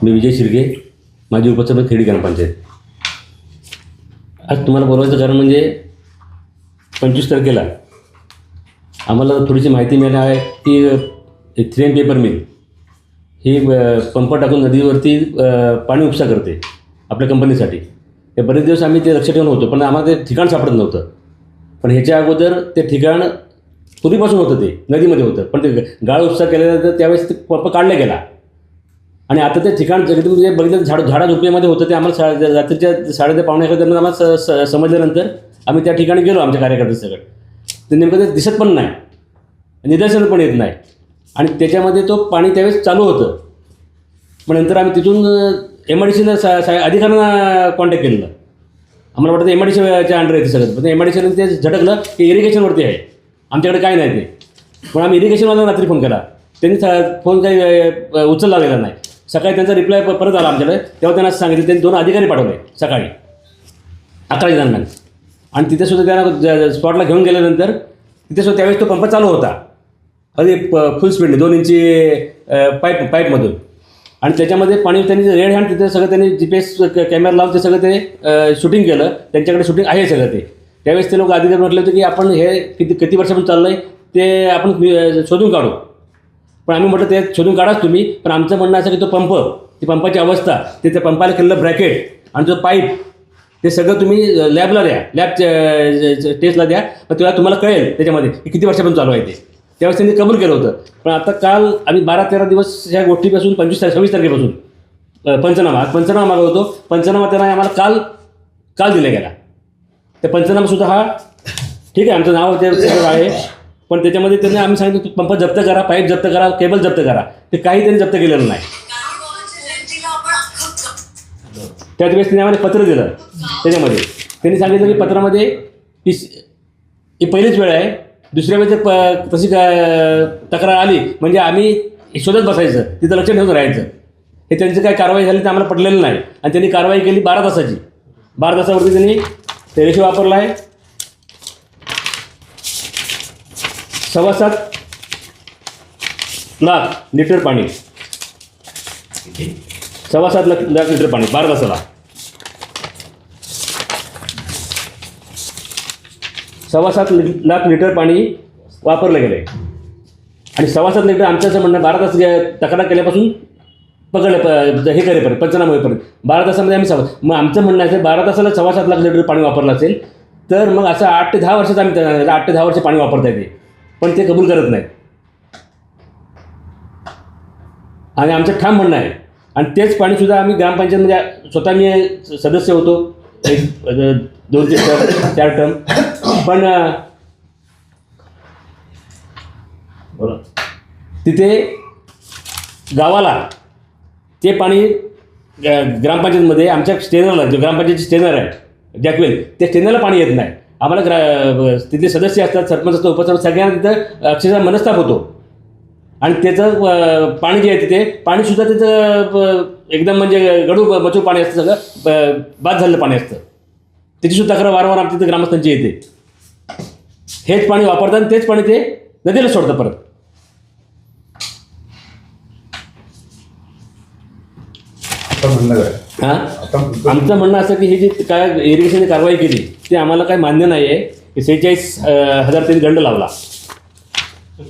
मी विजय शिर्के, माजी उपसरपंच खेडी ग्रामपंचायत. आज तुम्हाला बोलवायचं कारण म्हणजे 25 तारखेला आम्हाला थोडीशी माहिती मिळाली आहे की 3M पेपर मिल ही पंप टाकून नदीवरती पाणी उपसा करते आपल्या कंपनीसाठी. हे बरेच दिवस आम्ही ते लक्ष ठेवून होतो, पण आम्हाला ते ठिकाण सापडत नव्हतं. पण ह्याच्या अगोदर ते ठिकाण पूर्वीपासून होतं, ते नदीमध्ये होतं, पण ते गाळ उपसा केल्यानंतर त्यावेळेस ते पंप काढला गेला. आणि आता ते ठिकाण जगदीमध्ये जे बघितलं झाडा झोपडीमध्ये होतं, ते आम्हाला रात्रीच्या 10:30-11 दरम्यान आम्हाला समजल्यानंतर आम्ही त्या ठिकाणी गेलो आमच्या कार्यकर्ते सगळं. ते नेमकं ते दिसत पण नाही, निदर्शन पण येत नाही, आणि त्याच्यामध्ये तो पाणी त्यावेळेस चालू होतं. पण नंतर आम्ही तिथून MIDCला अधिकाऱ्यांना कॉन्टॅक्ट केलेलं. आम्हाला वाटतं MIDCच्या अंडर येते सगळं, पण MIDCने ते झटकलं की इरिगेशनवरती आहे, आमच्याकडे काय नाही ते. पण आम्ही इरिगेशनवाल्यांना रात्री फोन केला, त्यांनी फोन काही उचलला गेला नाही. सकाळी त्यांचा रिप्लाय परत आला आमच्याकडे, तेव्हा त्यांना सांगितलं, त्यांनी 2 अधिकारी पाठवले सकाळी 11 दरम्यान. आणि तिथेसुद्धा त्यांना स्पॉटला घेऊन गेल्यानंतर तिथेसुद्धा त्यावेळेस तो पंप चालू होता, अगदी फुल स्पीडने 2 इंची पाईपमधून. आणि त्याच्यामध्ये पाणी त्यांनी रेड हँड तिथे सगळं त्यांनी GPS कॅमेरा लावून ते सगळं ते शूटिंग केलं. त्यांच्याकडे शूटिंग आहे सगळं ते. त्यावेळेस ते लोक अधिकारी म्हटले होते की आपण हे किती वर्षापासून चाललं आहे ते आपण शोधून काढू. पण आम्ही म्हटलं ते शोधून काढाच तुम्ही, पण आमचं म्हणणं असं की तो पंप, ती पंपाची अवस्था, ते त्या पंपाला केलेलं ब्रॅकेट आणि जो पाईप, ते सगळं तुम्ही लॅबला द्या, टेस्टला द्या, पण तुम्हाला कळेल त्याच्यामध्ये की किती वर्षापासून चालू आहे ते. त्यावेळेस त्यांनी कबूल केलं होतं. पण आता काल आम्ही 12-13 दिवस ह्या गोष्टीपासून 26 तारखेपासून पंचनामा मागवतो. पंचनामा त्यांना आम्हाला काल दिला गेला. त्या पंचनामासुद्धा हा ठीक आहे, आमचं नाव ते आहे, पण त्याच्यामध्ये त्यांनी आम्ही सांगितलं पंप जप्त करा, पाईप जप्त करा, केबल जप्त करा, ते काही त्यांनी जप्त केलेलं नाही. त्याच वेळेस त्यांनी आम्हाला पत्र दिलं. त्याच्यामध्ये त्यांनी सांगितलं की पत्रामध्ये ही पहिलीच वेळ आहे, दुसऱ्या वेळेस तशी तक्रार आली म्हणजे आम्ही शोधत बसायचं, तिथं लक्ष ठेवून राहायचं. हे त्यांची काय कारवाई झाली ते आम्हाला पटलेलं नाही. आणि त्यांनी कारवाई केली 12 तासाची. 12 तासावरती त्यांनी रेशो वापरला आहे 7.25 लाख लिटर पाणी, 7.25 लाख लिटर पाणी 12 तासाला. 7.25 लाख लिटर पाणी वापरलं गेलं आहे. आणि 7.25 लिटर आमचं असं म्हणणं 12 तास तक्रार केल्यापासून पकडलं हे करेपर्यंत पंचनामा होईपर्यंत 12 तासामध्ये आम्ही मग आमचं म्हणणं आहे 12 तासाला 7.25 लाख लिटर पाणी वापरलं असेल तर मग असं 8 ते 10 वर्षात आम्ही 8 ते 10 वर्ष पाणी वापरता येते, पण ते कबूल करत नाहीत. आणि आमचं ठाम म्हणणं आहे. आणि तेच पाणीसुद्धा आम्ही ग्रामपंचायतमध्ये स्वतः मी सदस्य होतो 2 ते 4 टर्म, पण तिथे गावाला ते पाणी ग्रामपंचायतमध्ये आमच्या स्टेनरला, जो ग्रामपंचायतची स्टेनर आहे जॅकवेल, त्या स्टेनरला पाणी येत नाही. आम्हाला तिथले सदस्य असतात, सरपंच असतात, उपसरपंच, सगळ्यांना तिथं अक्षरशः मनस्ताप होतो. आणि त्याचं पाणी जे आहे तिथे पाणीसुद्धा तिथं एकदम म्हणजे गडू मचूर पाणी असतं, सगळं बाद झालेलं पाणी असतं. त्याचीसुद्धा तक्रार वारंवार आमच्या तिथं ग्रामस्थांची येते. हेच पाणी वापरतात आणि तेच पाणी ते नदीला सोडतं परत. हां, आमचं म्हणणं असं की ही जी काय इरिगेशनने कारवाई केली ती आम्हाला काय मान्य नाही आहे. 46,000 त्यांनी दंड लावला.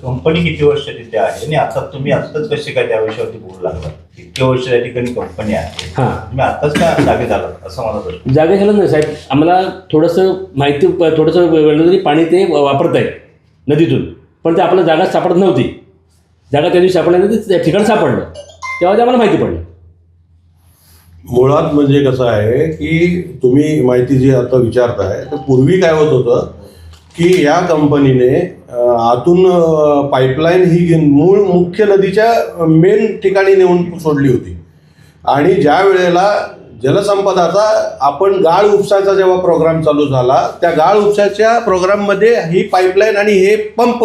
कंपनी किती वर्ष तिथे आहे आणि आता तुम्ही आत्ताच कसे काय त्या विषयावरती बोलू लागला? इतके वर्ष त्या ठिकाणी कंपनी आहे, हां, तुम्ही आत्ताच का जागे झाला असं मला प्रश्न. जागे झालं नाही साहेब, आम्हाला थोडंसं माहिती, थोडंसं वेळलं तरी पाणी ते वापरत आहे नदीतून, पण ते आपल्याला जागा सापडत नव्हती. जागा त्या दिवशी सापडल्यानंतर ते ठिकाण सापडलं, तेव्हा ते आम्हाला माहिती पडलं. मुळात म्हणजे कसं आहे की तुम्ही माहिती जी आता विचारताय तर पूर्वी काय होत होतं की या कंपनीने आतून पाईपलाईन ही मूळ मुख्य नदीच्या मेन ठिकाणी नेऊन सोडली होती. आणि ज्या वेळेला जलसंपदाचा आपण गाळ उपसाचा जेव्हा प्रोग्राम चालू झाला त्या गाळ उपसाच्या प्रोग्राममध्ये ही पाईपलाईन आणि हे पंप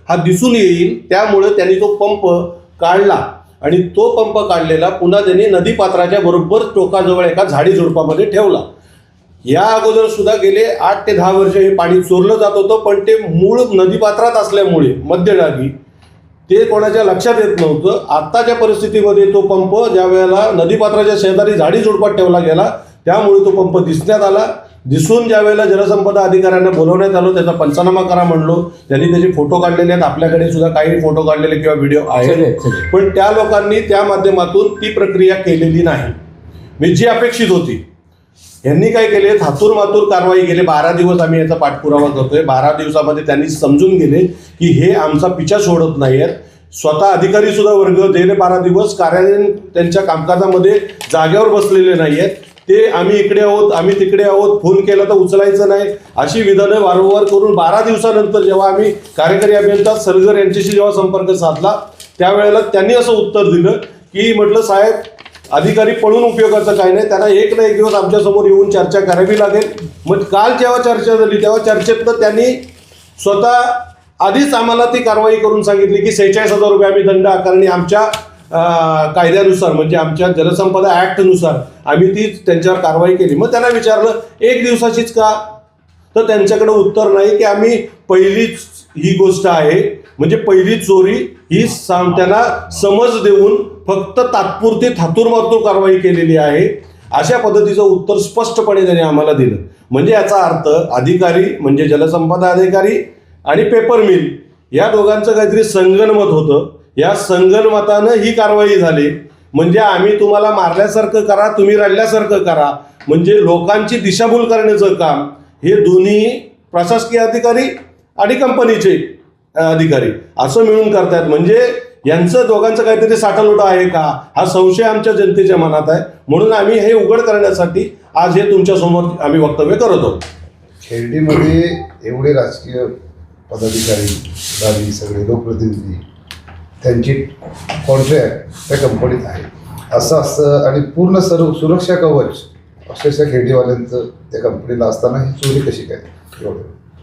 हा दिसून येईल, त्यामुळे त्यांनी तो पंप काढला. आणि तो पंप काढलेला पुन्हा त्यांनी नदीपात्राच्या बरोबर टोकाजवळ एका झाडी झुडपामध्ये ठेवला. या अगोदर सुद्धा गेले 8 ते 10 वर्ष हे पाणी चोरलं जात होतं, पण ते मूळ नदीपात्रात असल्यामुळे मध्यभागी ते कोणाच्या लक्षात येत नव्हतं. आत्ताच्या परिस्थितीमध्ये तो पंप ज्या वेळेला नदीपात्राच्या शेजारी झाडी झुडपात ठेवला गेला त्यामुळे तो पंप दिसण्यात आला. दिसून ज्या वेळेला जलसंपदा अधिकाऱ्यांना बोलवण्यात आलो, त्याचा पंचनामा करा म्हणलो, त्यांनी त्याचे फोटो काढलेले आहेत, आपल्याकडे सुद्धा काही फोटो काढलेले किंवा व्हिडिओ आहेत, पण त्या लोकांनी त्या माध्यमातून ती प्रक्रिया केलेली नाही. मी जी अपेक्षित होती. यांनी काय केले, थातूर मातूर कारवाई केली. 12 दिवस आम्ही याचा पाठपुरावा करतोय. 12 दिवसामध्ये त्यांनी समजून गेले की हे आमचा पिछा सोडत नाही आहेत. स्वतः अधिकारी सुद्धा वर्ग गेले 12 दिवस कार्यालयीन त्यांच्या कामकाजामध्ये जागेवर बसलेले नाही आहेत. ते आम्ही इकडे आहोत, आम्ही तिकडे आहोत, फोन केला तर उचलायचं नाही, अशी विधानं वारंवार करून 12 दिवसानंतर जेव्हा आम्ही कार्यकारी अभियंता सरगर यांच्याशी जेव्हा संपर्क साधला त्यावेळेला त्यांनी असं उत्तर दिलं की म्हटलं साहेब, अधिकारी पळून उपयोगाचं काही नाही, त्यांना एक ना एक दिवस आमच्यासमोर येऊन चर्चा करावी लागेल. मग काल जेव्हा चर्चा झाली तेव्हा चर्चेतनं त्यांनी स्वतः आधीच आम्हाला ती कारवाई करून सांगितली की 46,000 रुपये आम्ही दंड आकारणी आमच्या कायद्यानुसार म्हणजे आमच्या जलसंपदा ॲक्टनुसार आम्ही ती त्यांच्यावर कारवाई केली. मग त्यांना विचारलं एक दिवसाचीच का, तर त्यांच्याकडे उत्तर नाही की आम्ही पहिलीच ही गोष्ट आहे म्हणजे पहिली चोरी ही त्यांना समज देऊन फक्त तात्पुरती थातूरमातूर कारवाई केलेली आहे. अशा पद्धतीचं उत्तर स्पष्टपणे त्यांनी आम्हाला दिलं. म्हणजे याचा अर्थ अधिकारी म्हणजे जलसंपदा अधिकारी आणि पेपर मिल या दोघांचं काहीतरी संगनमत होतं. या संगनमतानं ही कारवाई झाली. म्हणजे आम्ही तुम्हाला मारल्यासारखं करा, तुम्ही रडल्यासारखं करा, म्हणजे लोकांची दिशाभूल करण्याचं काम हे दोन्ही प्रशासकीय अधिकारी आणि कंपनीचे अधिकारी असं मिळून करतात. म्हणजे यांचं दोघांचं काहीतरी साठालोटा आहे का हा संशय आमच्या जनतेच्या मनात आहे. म्हणून आम्ही हे उघड करण्यासाठी आज हे तुमच्यासमोर आम्ही वक्तव्य करत आहोत. खेर्डीमध्ये एवढे राजकीय पदाधिकारी दारी सगळे लोकप्रतिनिधी त्यांची कॉन्ट्रॅक्ट त्या कंपनीत आहे असं असतं आणि पूर्ण सर्व सुरक्षा कवच अक्षरशः खेर्डीवाल्यांचं त्या कंपनीला असताना ही चोरी कशी काय एवढं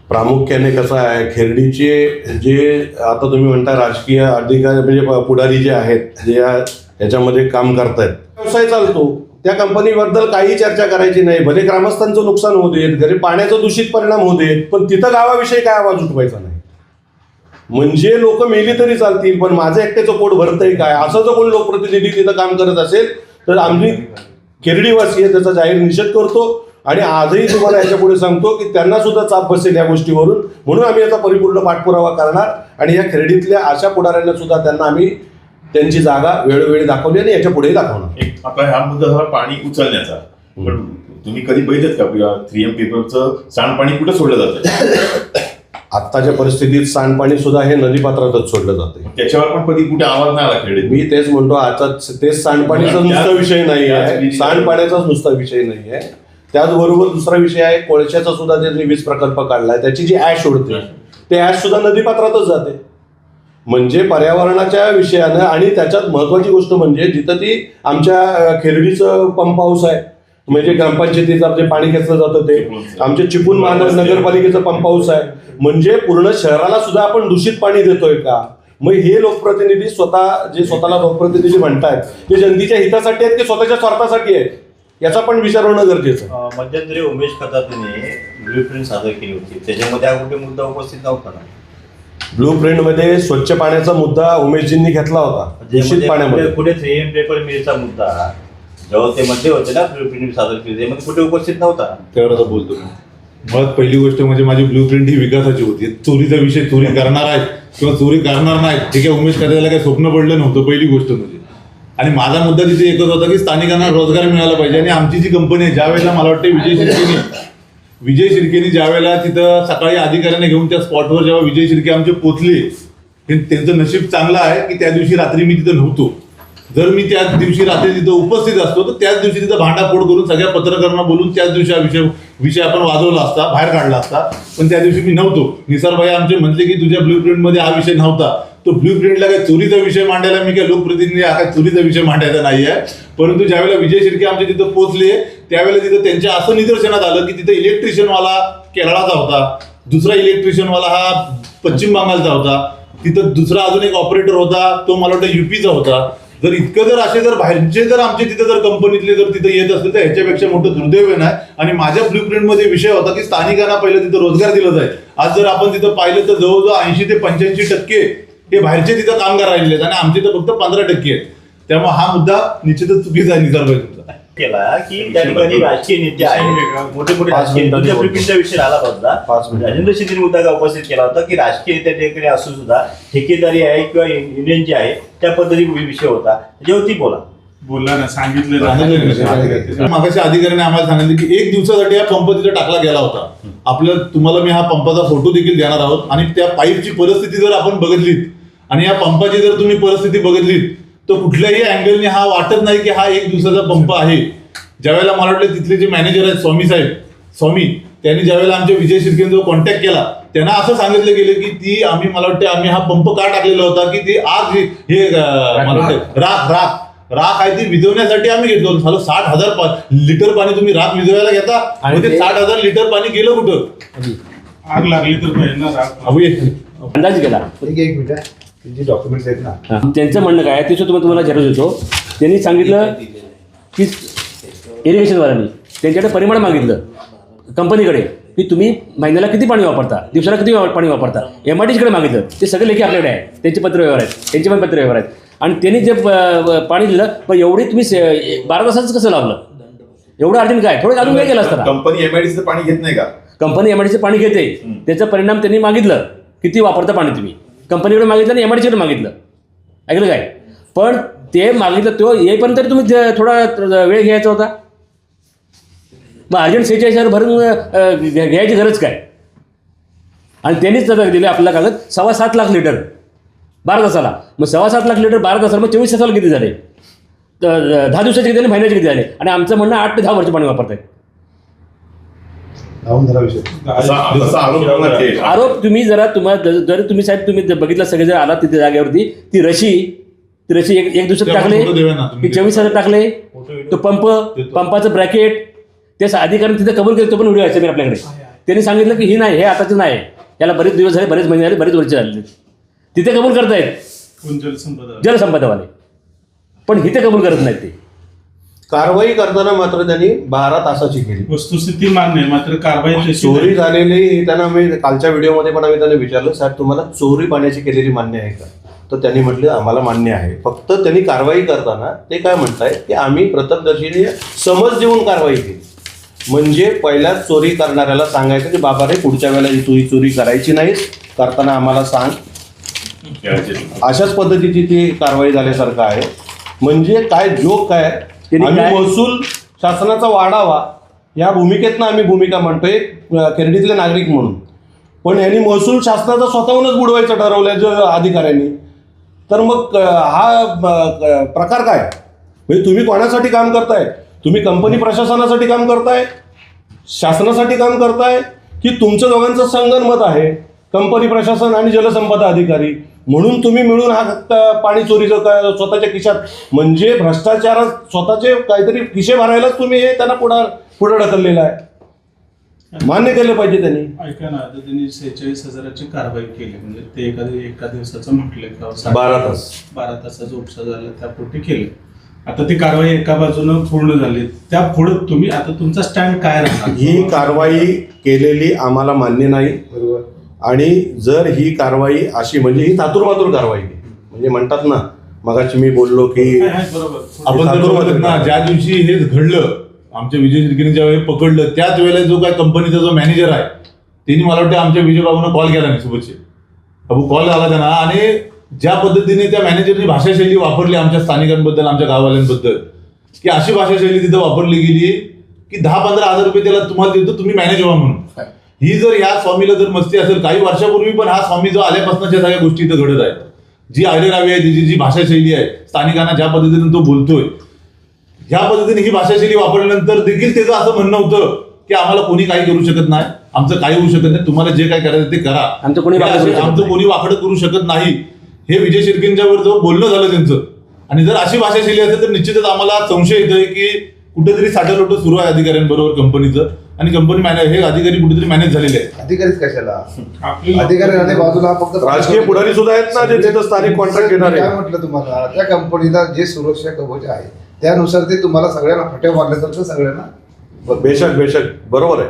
प्रामुख्याने कसं आहे, खेर्डीचे जे आता तुम्ही म्हणता राजकीय अधिकारी म्हणजे पुढारी जे आहेत जे याच्यामध्ये काम करतायत, व्यवसाय चालतो, त्या कंपनीबद्दल काही चर्चा करायची नाही. भले ग्रामस्थांचं नुकसान होऊ देत, घरी पाण्याचा दूषित परिणाम होऊ देत, पण तिथं गावाविषयी काय आवाज उठवायचा नाही. म्हणजे लोक मेली तरी चालतील पण माझं एकट्याचं पोट भरतंय काय असं जर कोण लोकप्रतिनिधी तिथं काम करत असेल तर आम्ही खेर्डीवासी आहे त्याचा जाहीर निषेध करतो. आणि आजही तुम्हाला याच्या पुढे सांगतो की त्यांना सुद्धा चाप बसेल या गोष्टीवरून. म्हणून आम्ही याचा परिपूर्ण पाठपुरावा करणार आणि या खेर्डीतल्या अशा पुढाऱ्यांना सुद्धा त्यांना आम्ही त्यांची जागा वेळोवेळी दाखवली आणि याच्या पुढेही दाखवणार. आता हा मुद्दा झाला पाणी उचलण्याचा, पण तुम्ही कधी बघितलं का 3M पेपरचं सांडपाणी कुठं सोडलं जातं? आत्ताच्या परिस्थितीत सांडपाणी सुद्धा हे नदीपात्रातच सोडलं जाते. त्याच्यावर पण कधी कुठे आवाज नाही आला खेड्यात? मी तेच म्हणतो आता तेच सांडपाणीचा नुसता विषय नाही आहे, सांडपाण्याचाच नुसता विषय नाही आहे. त्याचबरोबर दुसरा विषय आहे कोळशाचा सुद्धा त्यांनी वीज प्रकल्प काढलाय, त्याची जी ॲश उडते ते ॲश सुद्धा नदीपात्रातच जाते. म्हणजे पर्यावरणाच्या विषयानं आणि त्याच्यात महत्वाची गोष्ट म्हणजे जिथं ती आमच्या खेर्डीचं पंप हाऊस आहे म्हणजे ग्रामपंचायतीचं जे पाणी खेचलं जातं ते आमच्या चिपळूण महानगरपालिकेचं पंप हाऊस आहे. म्हणजे पूर्ण शहराला सुद्धा आपण दूषित पाणी देतोय का? मग हे लोकप्रतिनिधी स्वतःला लोकप्रतिनिधी म्हणतायत ते जनतेच्या हितासाठी आहेत की स्वतःच्या स्वार्थासाठी आहेत याचा पण विचार होणं गरजेचं आहे. मध्यंतरी उमेश खतातने ब्ल्यूप्रिंट सादर केली होती, त्याच्यामध्ये हा कुठे मुद्दा उपस्थित नव्हता ना? ब्लूप्रिंटमध्ये स्वच्छ पाण्याचा मुद्दा उमेशजींनी घेतला होता. दूषित पाण्यामध्ये कुठे 3M पेपर मिलचा मुद्दा जेव्हा ते मध्ये होते ना ब्ल्यूप्रिंट सादर केली त्यामध्ये कुठे उपस्थित नव्हता. त्यावर बोलतो मी. मुळात पहिली गोष्ट म्हणजे माझी ब्लूप्रिंट ही विकासाची होती. चोरीचा विषय चोरी करणार आहेत किंवा चोरी करणार नाहीत ठीक आहे, उमेश खताला काही स्वप्न पडलं नव्हतं पहिली गोष्ट म्हणजे. आणि माझा मुद्दा तिथे एकच होता की स्थानिकांना रोजगार मिळाला पाहिजे. आणि आमची जी कंपनी आहे ज्या वेळेला मला वाटतं विजय शिर्केनी ज्या वेळेला तिथं सकाळी अधिकाऱ्यांना घेऊन त्या स्पॉटवर जेव्हा विजय शिर्के आमचे पोचले, त्यांचं नशीब चांगलं आहे की त्या दिवशी रात्री मी तिथं नव्हतो. जर मी त्या दिवशी रात्री तिथं उपस्थित असतो तर त्याच दिवशी तिथं भांडाफोड करून सगळ्या पत्रकारांना बोलून त्याच दिवशी हा विषय आपण वाजवला असता, बाहेर काढला असता. पण त्या दिवशी मी नव्हतो. निसारभाई आमचे म्हटले की तुझ्या ब्ल्यूप्रिंटमध्ये हा विषय नव्हता. तो ब्ल्यूप्रिंटला काय चोरीचा विषय मांडायला मी काय लोकप्रतिनिधी हा काय चोरीचा विषय मांडायचा नाही आहे. परंतु ज्यावेळेला विजय शिर्के आमचे तिथं पोहोचले त्यावेळेला तिथं त्यांच्या असं निदर्शनात आलं की तिथं इलेक्ट्रिशियनवाला केरळाचा होता, दुसरा इलेक्ट्रिशियनवाला हा पश्चिम बंगालचा होता, तिथं दुसरा अजून एक ऑपरेटर होता तो मला वाटतं युपीचा होता. जर इतकं जर बाहेरचे जर आमचे तिथे जर कंपनीतले जर तिथे येत असतील तर ह्याच्यापेक्षा मोठं दुर्दैव नाही. आणि माझ्या ब्ल्यूप्रिंटमध्ये विषय होता की स्थानिकांना पहिलं तिथं रोजगार दिला जाईल. आज जर आपण तिथं पाहिलं तर जवळजवळ 80 ते 85% हे बाहेरचे तिथं कामगार राहिलेले आहेत आणि आमचे तर फक्त 15% आहेत. त्यामुळे हा मुद्दा निश्चितच चुकीचा आहे निसर्गभाई तुमचा. केला की त्या ठिकाणी राजकीय नेते आहेत, मोठे मोठे राजकीय नेते प्रिपिंटचा विषय आला होता. राजेंद्र शिंदे मुद्दा उपस्थित केला होता की राजकीय नेत्याकडे असून सुद्धा ठेकेदारी आहे किंवा युनियन जे आहे त्या पद्धतीने विषय होता, त्याच्यावरती बोला. बोलला ना, सांगितलं. मागाशी अधिकाऱ्याने आम्हाला सांगितलं की 1 दिवसासाठी हा पंप तिथे टाकला गेला होता. तुम्हाला मी हा पंपाचा फोटो देखील देणार आहोत आणि त्या पाईपची परिस्थिती जर आपण बघितलीत आणि या पंपाची जर तुम्ही परिस्थिती बघितलीत तर कुठल्याही अँगलने हा वाटत नाही की हा 1 दिवसाचा पंप आहे. ज्यावेळेला मला वाटलं तिथले जे मॅनेजर आहेत स्वामी त्यांनी ज्यावेळेला आमच्या विजय शिर्केंचा कॉन्टॅक्ट केला त्यांना असं सांगितलं गेलं की मला वाटतं आम्ही हा पंप का टाकलेला होता की ती आग हे मला वाटतं राख आहे ती विझवण्यासाठी आम्ही घेतलो होतो. झालं 60,000 लिटर पाणी तुम्ही राख विझवायला घेता आणि ते 60,000 लिटर पाणी गेलं कुठं? आग लागली तर पाहिजे ना राग. अंदाज केला. एक मिनिट, जे डॉक्युमेंट्स आहेत ना, त्यांचं म्हणणं काय ते सुद्धा तुम्हाला झेरॉक्स देतो. त्यांनी सांगितलं की इरिगेशनवाल्यांनी त्यांच्याकडे परिमाण मागितलं कंपनीकडे की तुम्ही महिन्याला किती पाणी वापरता, दिवसाला किती पाणी वापरता. MRDCकडे मागितलं, ते सगळे लेखी आपल्याकडे आहे, त्यांचे पत्रव्यवहार आहेत, त्यांचे पण पत्रव्यवहार आहेत. आणि त्यांनी जे पाणी दिलं पण एवढी तुम्ही 12 तासाचं कसं लावलं, एवढं अर्जंट काय, थोडं अजून काय केलं असतं. कंपनी MIDC पाणी घेत नाही का? कंपनी MRDCचं पाणी घेते, त्याचा परिणाम त्यांनी मागितलं किती वापरता पाणी तुम्ही. कंपनीकडे मागितलं आणि MRDCकडे मागितलं, ऐकलं काय. पण ते मागितलं तो येईपर्यंत तरी तुम्ही थोडा वेळ घ्यायचा होता. मग अर्जंट 46,000 भरून घ्यायची गरज काय. आणि त्यांनीच दिले आपला कागद 7.25 लाख लिटर 12 तासाला. मग 7.25 लाख लिटर 12 तासाला, मग 24 तासाला किती झाले, 10 दिवसाचे किती झाले, महिन्याचे किती झाले. आणि आमचं म्हणणं 8 ते 10 वर्ष पाणी वापरताय. आरोप तुम्ही जरा जर तुम्ही साहेब तुम्ही जर साहेब जर आला तिथे जागेवरती ती रशी एक दिवसात टाकले, ती 24,000 टाकले, तो पंपाचं ब्रॅकेट ते अधिकाऱ्यांनी तिथे कबूल केलं. तो पण व्हिडिओ आहे सगळे आपल्याकडे. त्यांनी सांगितलं की ही नाही, हे आताचं नाही, याला बरेच दिवस झाले, बरेच महिने झाले, बरेच वर्ष झाले. तिथे कबूल करतायत जलसंपदावाले, पण इथे कबूल करत नाहीत. ते कारवाई करताना मात्र त्यांनी 12 तासाची केली. वस्तुस्थिती मान्य आहे, मात्र कारवाई चोरी झालेली त्यांना मी कालच्या व्हिडिओमध्ये पण आम्ही त्यांना विचारलं, साहेब तुम्हाला चोरी पाण्याची केलेली मान्य आहे का. तर त्यांनी म्हटलं आम्हाला मान्य आहे. फक्त त्यांनी कारवाई करताना ते काय म्हणतायत की आम्ही प्रथमदर्शनी समज देऊन कारवाई केली. म्हणजे पहिल्याच चोरी करणाऱ्याला सांगायचं की बाबा रे पुढच्या वेळेला ही चोरी करायची नाही, करताना आम्हाला सांग. अशाच पद्धतीची ती कारवाई झाल्यासारखं आहे. म्हणजे काय जोक काय, आम्ही महसूल शासनाचा वाढावा या भूमिकेतनं आम्ही भूमिका म्हणतोय खेर्डीतले नागरिक म्हणून. पण यांनी महसूल शासनाचा स्वतःहूनच बुडवायचं ठरवलं जो अधिकाऱ्यांनी. तर मग हा प्रकार काय म्हणजे तुम्ही कोणासाठी काम करताय, तुम्ही कंपनी प्रशासनासाठी काम करताय, शासनासाठी काम करताय, की तुमचं दोघांचं संगनमत आहे कंपनी प्रशासन आणि जलसंपदा अधिकारी म्हणून तुम्ही मिळून हा पाणी चोरीचं स्वतःच्या खिशात म्हणजे भ्रष्टाचारात स्वतःचे काहीतरी खिशे भरायलाच तुम्ही हे त्यांना पुढे ढकललेलं आहे. मान्य केलं पाहिजे त्यांनी. ऐका ना, आता त्यांनी 46,000ची कारवाई केली, म्हणजे ते एका दिवसाचं म्हटलं का 12 तासाचा उपसा झाला त्यापुढे केले. आता ती कारवाई एका बाजूनं पूर्ण झाली, त्या पुढे तुम्ही आता तुमचा स्टँड काय राहणार. ही कारवाई केलेली आम्हाला मान्य नाही. बरोबर. आणि जर ही कारवाई अशी म्हणजे ही तातूरमातूर कारवाई म्हणजे म्हणतात ना, मगाशी मी बोललो की आपण ज्या दिवशी हे घडलं आमच्या विजय शिर्केने ज्यावेळी पकडलं त्याच वेळेला जो काय कंपनीचा जो मॅनेजर आहे त्यांनी मला वाटतं आमच्या विजय बाबूंना कॉल केला नाही सोबतचे बाबू कॉल झाला त्यांना. आणि ज्या पद्धतीने त्या मॅनेजरनी भाषाशैली वापरली आमच्या स्थानिकांबद्दल आमच्या गाववाल्यांबद्दल की अशी भाषाशैली तिथं वापरली गेली की 10-15 हजार रुपये त्याला तुम्हाला देतो तुम्ही मॅनेज व्हा म्हणून. ही जर ह्या स्वामीला जर मस्ती असेल काही वर्षापूर्वी पण हा स्वामी जो आल्यापासूनच्या सगळ्या गोष्टी इथं घडत आहेत. जी आयरेरावी आहे त्याची जी भाषाशैली आहे स्थानिकांना ज्या पद्धतीने तो बोलतोय ह्या पद्धतीने ही भाषाशैली वापरल्यानंतर देखील त्याचं असं म्हणणं होतं की आम्हाला कोणी काही करू शकत नाही, आमचं काही होऊ शकत नाही, तुम्हाला जे काय करायचं ते करा, आमचं कोणी वाकडं करू शकत नाही. हे विजय शिर्केंच्यावर जो बोलणं झालं त्यांचं. आणि जर अशी भाषाशैली असेल तर निश्चितच आम्हाला संशय येतोय की कुठेतरी साठवलोट सुरू आहे अधिकाऱ्यांबरोबर कंपनीचं आणि कंपनी हे अधिकारी कुठेतरी मॅनेज झालेले आहेत. अधिकारीच कशाला अधिकारी बाजूला फक्त राजकीय पुढारी सुद्धा आहेत ना जे तिथं स्थानिक कॉन्ट्रॅक्ट घेणार आहे. काय म्हटलं तुम्हाला त्या कंपनीला जे सुरक्षा कवच आहे त्यानुसार ते तुम्हाला सगळ्यांना फट्या मारल्यासारखं सगळ्यांना. बेशक बरोबर आहे.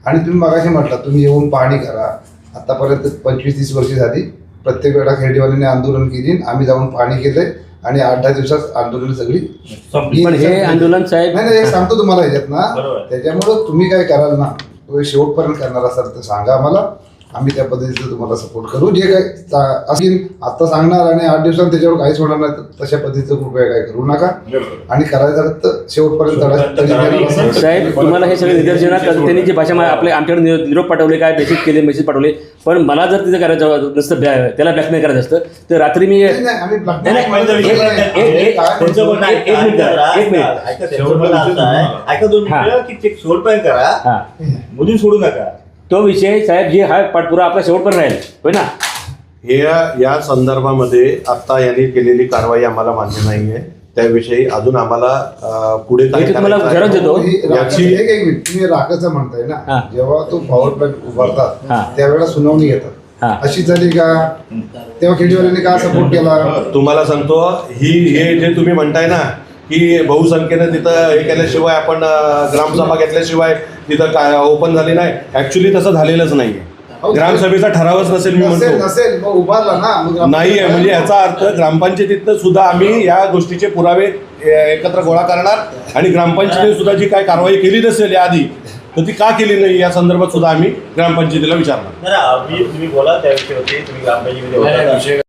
आणि तुम्ही मगाशी म्हटलं तुम्ही येऊन पाहणी करा. आतापर्यंत 25-30 वर्ष झाली प्रत्येक वेळा खेडेवाल्यांनी आंदोलन केली, आम्ही जाऊन पाणी केलंय आणि 8-10 दिवसात आंदोलन सगळी संपली. पण हे आंदोलन साहेब नाही हे सांगतो तुम्हाला ह्याच्यात ना, बरोबर. त्याच्यामुळं तुम्ही काय कराल ना, तो शेवटपर्यंत करणार असाल तर सांगा आम्हाला, आम्ही त्या पद्धतीचं तुम्हाला सपोर्ट करू. जे काय असेल आता सांगणार आणि 8 दिवसांत त्याच्यावर काहीच होणार नाही तर तशा पद्धतीचं कृपया काय करू नका. आणि करायचं झालं तर शेवटपर्यंत साहेब तुम्हाला हे सगळे निदर्शनात त्यांनी जी भाषा आपल्या आमच्याकडे निरोप पाठवले, काय मेसेज पाठवले, पण मला जर तिथं करायचं नसतं, त्याला ब्लॅकमेल करायचं असतं तर रात्री मी आम्ही माझा विषय पण नाही. त्यांचं म्हणणं आहे, एक मिनिट, एक मिनिट. ऐका, त्यांचं म्हणणं असं आहे, ऐका 2 मिनिटं, की ते शेवटपर्यंत करा, हां, मधून सोडू नका. तो विषय साहेब जे हा पाठपुरा आपला शेवटपर्यंत राहील, होय ना. या संदर्भामध्ये आता यांनी केलेली कारवाई आम्हाला मान्य नाहीये. त्याविषयी अजून आम्हाला पुढे काय मी तुम्हाला करायचं आहे. विचारत देतो. याची- एक मिनिट, तुम्ही राखाचं म्हणताय हा. ना, जेव्हा तो पॉवर प्लॅन्ट हा. उभारतात त्यावेळेला सुनावणी हा. घेतात, अशी झाली का? तेव्हा खेडेवाल्यांनी का सपोर्ट केला? तुम्हाला सांगतो, हे जे तुम्ही म्हणताय ना की बहुसंख्येनं तिथं हे केल्याशिवाय आपण ग्रामसभा घेतल्याशिवाय तिथं काय ओपन झाली नाही, ऍक्च्युली तसं झालेलंच नाहीये. ग्रामसभेचा ठरावच नसेल मी नसेल म्हणतो. नसेल मग उभारला ना, मग नाही आहे, म्हणजे याचा अर्थ ग्रामपंचायतीतनं सुद्धा आम्ही या गोष्टीचे पुरावे एकत्र गोळा करणार आणि ग्रामपंचायतीने सुद्धा जी काय कारवाई केली नसेल याआधी तर ती का केली नाही या संदर्भात सुद्धा आम्ही ग्रामपंचायतीला विचारणार. नाही, तुम्ही बोला त्या विषयी होते, तुम्ही ग्रामपंचायतीमध्ये होता.